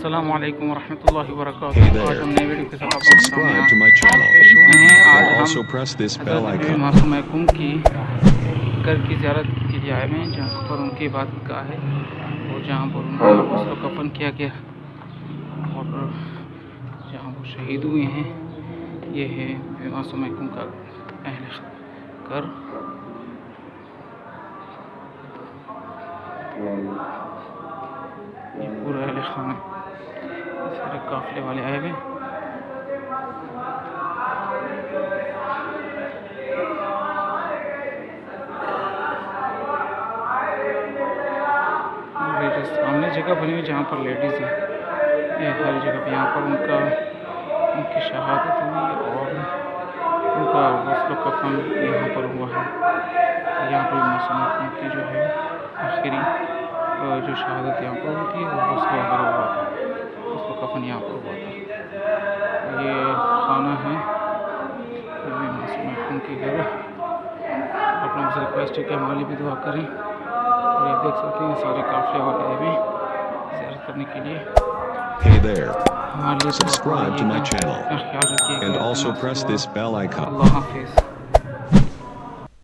अस्सलाम वालेकुम वरहमतुल्लाहि Hey वबरकातुहू। आज there. हम नई वीडियो के साथ आपके सामने Subscribe to my channel पेश हुए हैं। आज and हम also press this bell हज़रत बीबी icon. मासूमा कुम की घर की ज़ियारत के लिए आए हैं, जहाँ पर उनकी इबादत गाह है और जहाँ पर उनका गुस्ल कफन किया गया और जहाँ वो शहीद हुए हैं। ये है बीबी मासूमा कुम का अहल घर। ये पूरा अहल खाना सारे काफिले वाले आए हुए। मेरे सामने जगह बनी हुई जहाँ पर लेडीज़ हैं, ये हर जगह पे यहाँ पर उनकी शहादत हुई और उनका गुस्ल कफन यहाँ पर हुआ है। यहाँ पर मासूमा कुम की जो है आखिरी जो शहादत यहाँ पर हुई थी वो गुस्ल वगैरह हुआ था, गुस्ल कफन यहाँ पर हुआ था। ये खाना है बीबी मासूमा कुम की घर। आप लोगों से रिक्वेस्ट है कि हमारी भी दुआ करें। और ये देख सकते हैं सारे काफिले वाले आए हुए ज़ियारत करने के लिए। Hey there. हमारे लिए Subscribe to my channel अपना ख्याल रखिएगा। and also press this bell icon. अल्लाह हाफिज़।